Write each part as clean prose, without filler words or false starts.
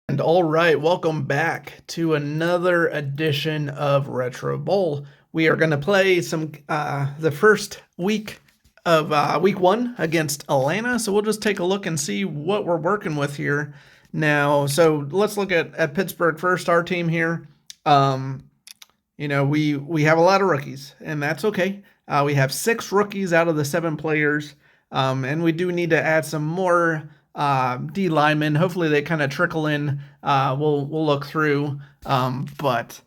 And all right, welcome back to another edition of Retro Bowl. We are going to play some the first week of week one against Atlanta. So we'll just take a look and see what we're working with here now. So let's look at Pittsburgh first. Our team here. Um, we have a lot of rookies, and that's okay. We have 6 rookies out of the 7 players, and we do need to add some more D linemen. Hopefully, they kind of trickle in. We'll look through, but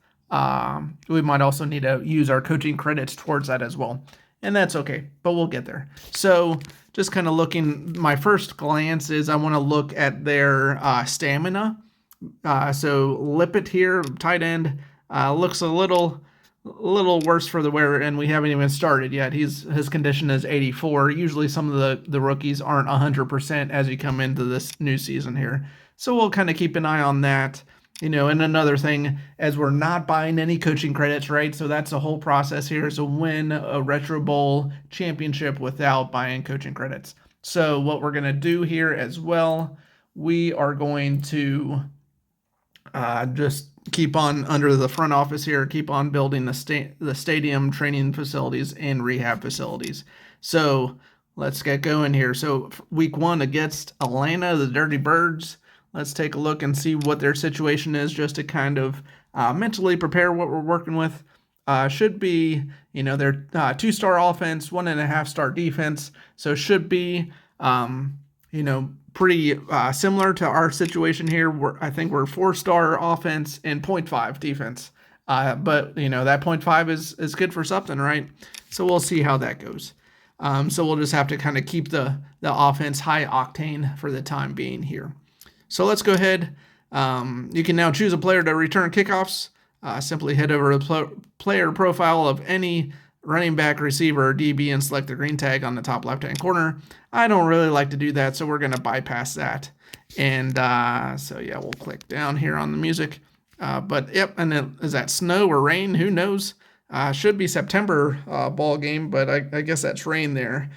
we might also need to use our coaching credits towards that as well, and that's okay. But we'll get there. So, just kind of looking. My first glance is I want to look at their stamina. So Lippett here, tight end, looks a little worse for the wear, and we haven't even started yet. His condition is 84. Usually, some of the rookies aren't 100% as you come into this new season here. So we'll kind of keep an eye on that. And another thing, as we're not buying any coaching credits, right? So that's the whole process here, is to win a Retro Bowl championship without buying coaching credits. So what we're gonna do here as well, we are going to just keep on under the front office here, keep on building the stadium, training facilities, and rehab facilities. So let's get going here. So week one against Atlanta, the Dirty Birds. Let's take a look and see what their situation is, just to kind of mentally prepare what we're working with. Should be, their 2-star offense, 1.5-star defense. So should be, pretty similar to our situation here. I think we're 4-star offense and 0.5 defense. But that 0.5 is good for something, right? So we'll see how that goes. So we'll just have to kind of keep the offense high octane for the time being here. So let's go ahead. You can now choose a player to return kickoffs. Simply head over to the player profile of any running back, receiver, or DB, and select the green tag on the top left-hand corner. I don't really like to do that, so we're going to bypass that. And so, yeah, we'll click down here on the music. But, yep, and then, is that snow or rain? Who knows? Should be September ball game, but I guess that's rain there.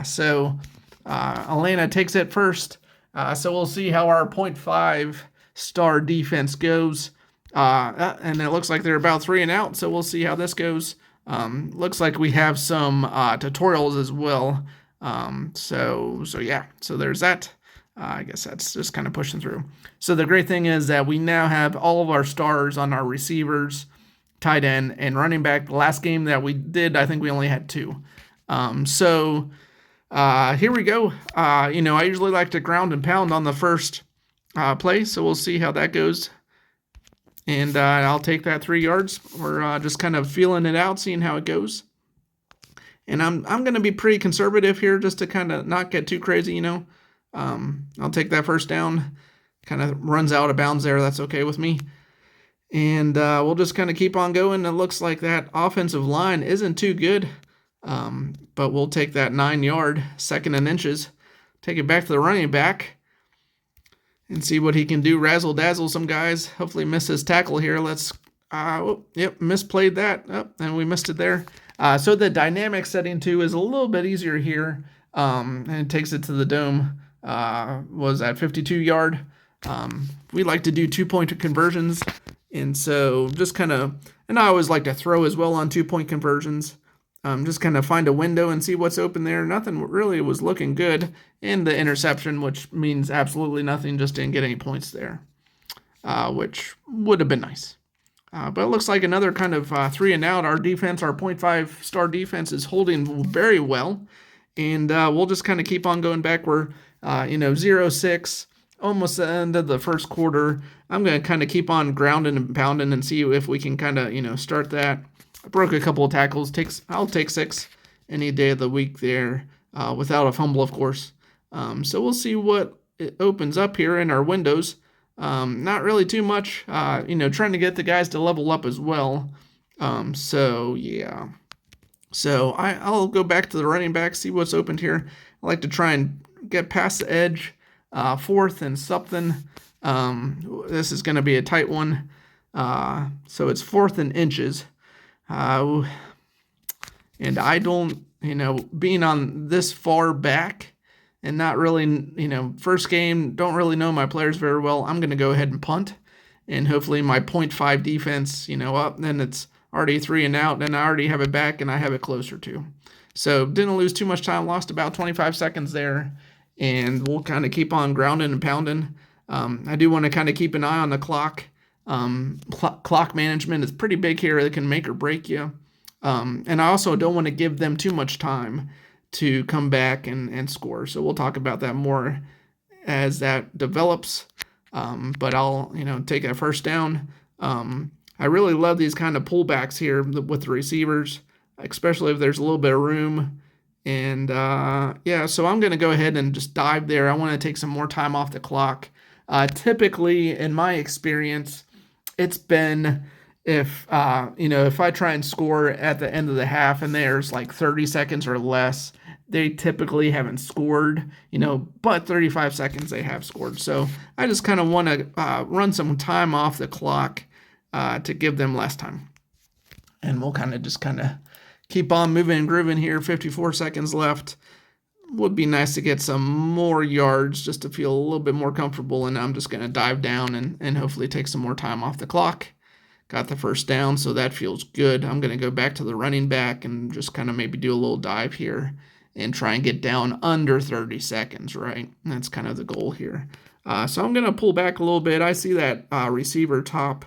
So Atlanta takes it first. So we'll see how our 0.5-star defense goes. And it looks like they're about 3 and out, so we'll see how this goes. Looks like we have some tutorials as well. So yeah, so there's that. I guess that's just kind of pushing through. So the great thing is that we now have all of our stars on our receivers, tight end, and running back. The last game that we did, I think we only had 2. So here we go. I usually like to ground and pound on the first play, so we'll see how that goes. And I'll take that 3 yards. We're just kind of feeling it out, seeing how it goes. And I'm going to be pretty conservative here, just to kind of not get too crazy, I'll take that first down. Kind of runs out of bounds there. That's okay with me. And we'll just kind of keep on going. It looks like that offensive line isn't too good. But we'll take that 9-yard, 2nd and inches. Take it back to the running back and see what he can do. Razzle dazzle some guys. Hopefully miss his tackle here. Let's, misplayed that. Oh, and we missed it there. So the dynamic setting too is a little bit easier here. And it takes it to the dome. Was at 52-yard. We like to do 2-point conversions. And so just kind of, and I always like to throw as well on 2-point conversions. Just kind of find a window and see what's open there. Nothing really was looking good. And the interception, which means absolutely nothing, just didn't get any points there, which would have been nice. But it looks like another kind of 3 and out. Our defense, our 0.5-star defense, is holding very well. And we'll just kind of keep on going back. We're, 0-6, almost the end of the first quarter. I'm going to kind of keep on grounding and pounding and see if we can kind of, start that. I broke a couple of tackles. I'll take 6 any day of the week there, without a fumble, of course. So we'll see what it opens up here in our windows. Not really too much, trying to get the guys to level up as well. So yeah. So I'll go back to the running back, see what's opened here. I like to try and get past the edge, 4th and something. This is going to be a tight one. So it's 4th and inches. And I don't, being on this far back and not really, first game, don't really know my players very well, I'm going to go ahead and punt. And hopefully my 0.5 defense, up, then it's already 3 and out, and I already have it back, and I have it closer to. So didn't lose too much time, lost about 25 seconds there, and we'll kind of keep on grounding and pounding. I do want to kind of keep an eye on the clock. Clock management is pretty big here. It can make or break you. And I also don't want to give them too much time to come back and score. So we'll talk about that more as that develops. But I'll, take a first down. I really love these kind of pullbacks here with the receivers, especially if there's a little bit of room. And so I'm going to go ahead and just dive there. I want to take some more time off the clock. Typically, in my experience, it's been if I try and score at the end of the half and there's like 30 seconds or less, they typically haven't scored, but 35 seconds they have scored. So I just kind of want to run some time off the clock to give them less time. And we'll kind of keep on moving and grooving here. 54 seconds left. Would be nice to get some more yards just to feel a little bit more comfortable. And I'm just going to dive down and hopefully take some more time off the clock. Got the first down, so that feels good. I'm going to go back to the running back and just kind of maybe do a little dive here and try and get down under 30 seconds, right? And that's kind of the goal here. So I'm going to pull back a little bit. I see that receiver top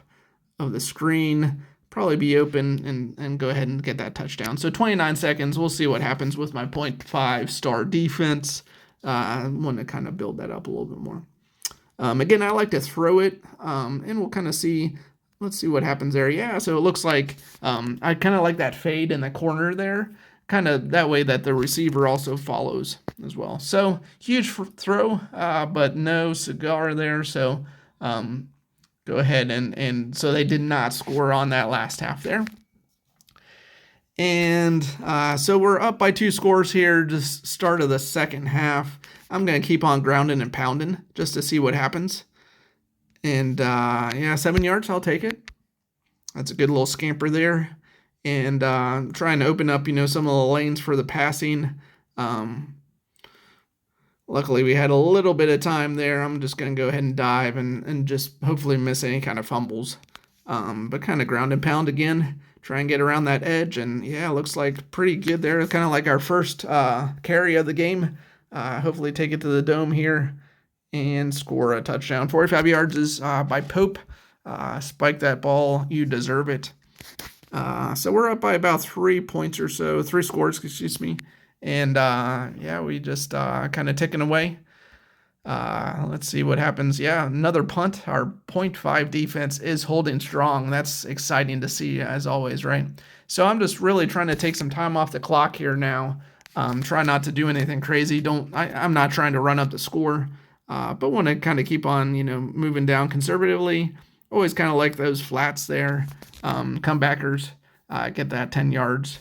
of the screen probably be open and go ahead and get that touchdown. So 29 seconds. We'll see what happens with my 0.5 star defense. I want to kind of build that up a little bit more. Again, I like to throw it, and we'll kind of see. Let's see what happens there. Yeah, so it looks like I kind of like that fade in the corner there, kind of that way that the receiver also follows as well. So huge throw, but no cigar there. So go ahead and so they did not score on that last half there. And so we're up by 2 scores here, just start of the second half. I'm going to keep on grounding and pounding just to see what happens. And 7 yards, I'll take it. That's a good little scamper there. And trying to open up, some of the lanes for the passing. Luckily, we had a little bit of time there. I'm just going to go ahead and dive and just hopefully miss any kind of fumbles. But kind of ground and pound again. Try and get around that edge. And, yeah, looks like pretty good there. Kind of like our first carry of the game. Hopefully take it to the dome here and score a touchdown. 45 yards is by Pope. Spike that ball. You deserve it. So we're up by about 3 points or so. 3 scores, excuse me. And, we just kind of ticking away. Let's see what happens. Yeah, another punt. Our 0.5 defense is holding strong. That's exciting to see, as always, right? So I'm just really trying to take some time off the clock here now. Try not to do anything crazy. I'm not trying to run up the score. But want to kind of keep on, moving down conservatively. Always kind of like those flats there. Comebackers, get that 10 yards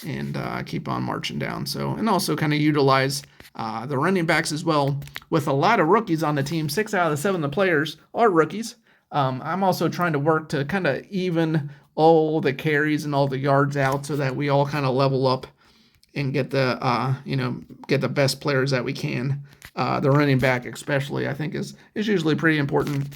and keep on marching down. So, and also kind of utilize the running backs as well. With a lot of rookies on the team, 6 out of the 7 of the players are rookies. I'm also trying to work to kind of even all the carries and all the yards out so that we all kind of level up and get the get the best players that we can. The running back especially, I think, is usually pretty important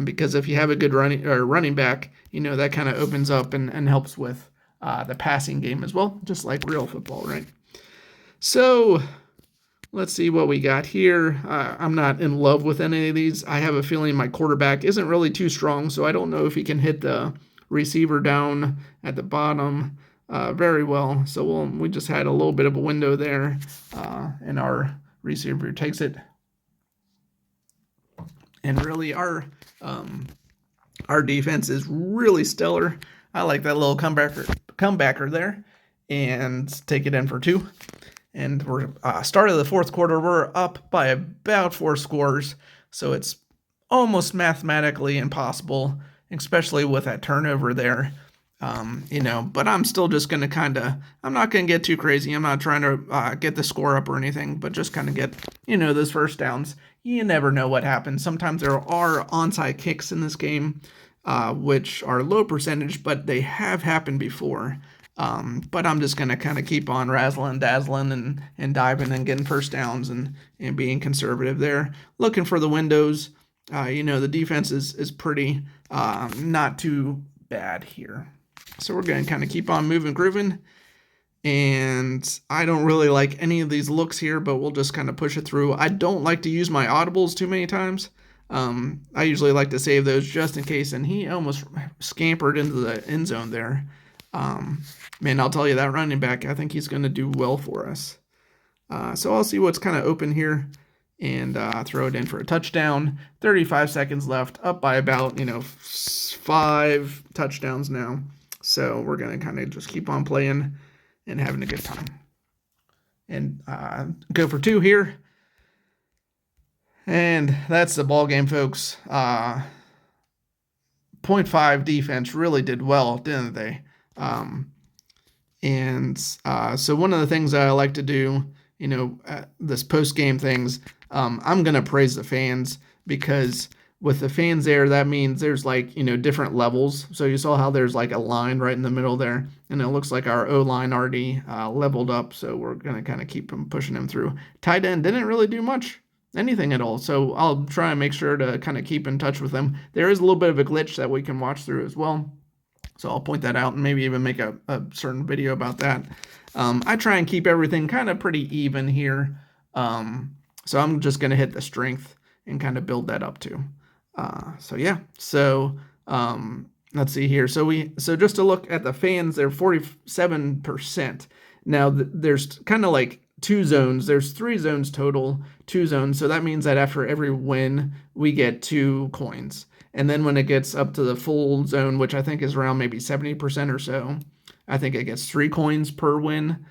because if you have a good running back, that kind of opens up and helps with the passing game as well, just like real football, right? So let's see what we got here. I'm not in love with any of these. I have a feeling my quarterback isn't really too strong, so I don't know if he can hit the receiver down at the bottom very well. So we just had a little bit of a window there, and our receiver takes it. And really, our defense is really stellar. I like that little comebacker there, and take it in for 2. And we're start of the fourth quarter. We're up by about 4 scores, so it's almost mathematically impossible, especially with that turnover there. But I'm still just going to I'm not going to get too crazy. I'm not trying to get the score up or anything, but just kind of get, those first downs. You never know what happens. Sometimes there are onside kicks in this game, which are low percentage, but they have happened before. But I'm just going to kind of keep on razzling, dazzling, and diving and getting first downs and being conservative there. Looking for the windows. The defense is pretty not too bad here. So we're going to kind of keep on moving, grooving. And I don't really like any of these looks here, but we'll just kind of push it through. I don't like to use my audibles too many times. I usually like to save those just in case, and he almost scampered into the end zone there. Man, I'll tell you, that running back, I think he's going to do well for us. So I'll see what's kind of open here and throw it in for a touchdown. 35 seconds left, up by about, 5 touchdowns now. So we're going to kind of just keep on playing and having a good time. And go for 2 here. And that's the ball game, folks. 0.5 defense really did well, didn't they? So one of the things that I like to do, this post-game things, I'm going to praise the fans, because with the fans there, that means there's different levels. So you saw how there's a line right in the middle there, and it looks like our O-line already leveled up. So we're going to kind of keep pushing him through. Tight end didn't really do anything at all. So I'll try and make sure to kind of keep in touch with them. There is a little bit of a glitch that we can watch through as well. So I'll point that out and maybe even make a certain video about that. I try and keep everything kind of pretty even here. So I'm just going to hit the strength and kind of build that up too. So let's see here. So just to look at the fans, they're 47%. Now there's kind of 2 zones. There's 3 zones total, 2 zones. So that means that after every win, we get 2 coins. And then when it gets up to the full zone, which I think is around maybe 70% or so, I think it gets 3 coins per win.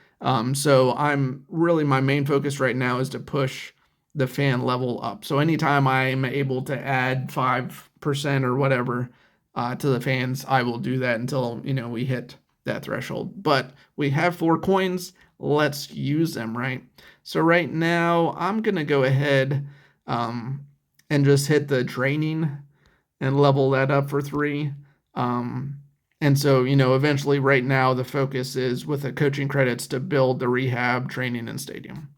So my main focus right now is to push the fan level up. So anytime I'm able to add 5% or whatever to the fans, I will do that until, we hit that threshold. But we have 4 coins. Let's use them, right? So right now, I'm going to go ahead and just hit the training and level that up for 3. And so, eventually right now the focus is with the coaching credits to build the rehab, training, and stadium.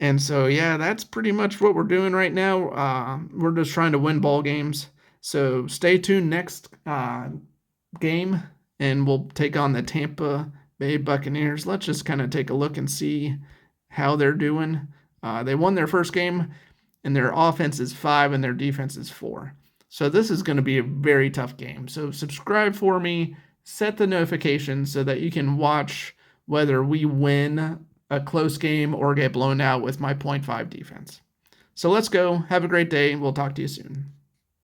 And so, yeah, that's pretty much what we're doing right now. We're just trying to win ball games. So stay tuned next game, and we'll take on the Tampa Bay Buccaneers. Let's just kind of take a look and see how they're doing. They won their first game, and their offense is 5 and their defense is 4. So this is going to be a very tough game. So subscribe for me, set the notifications so that you can watch whether we win a close game or get blown out with my 0.5 defense. So let's go. Have a great day. We'll talk to you soon.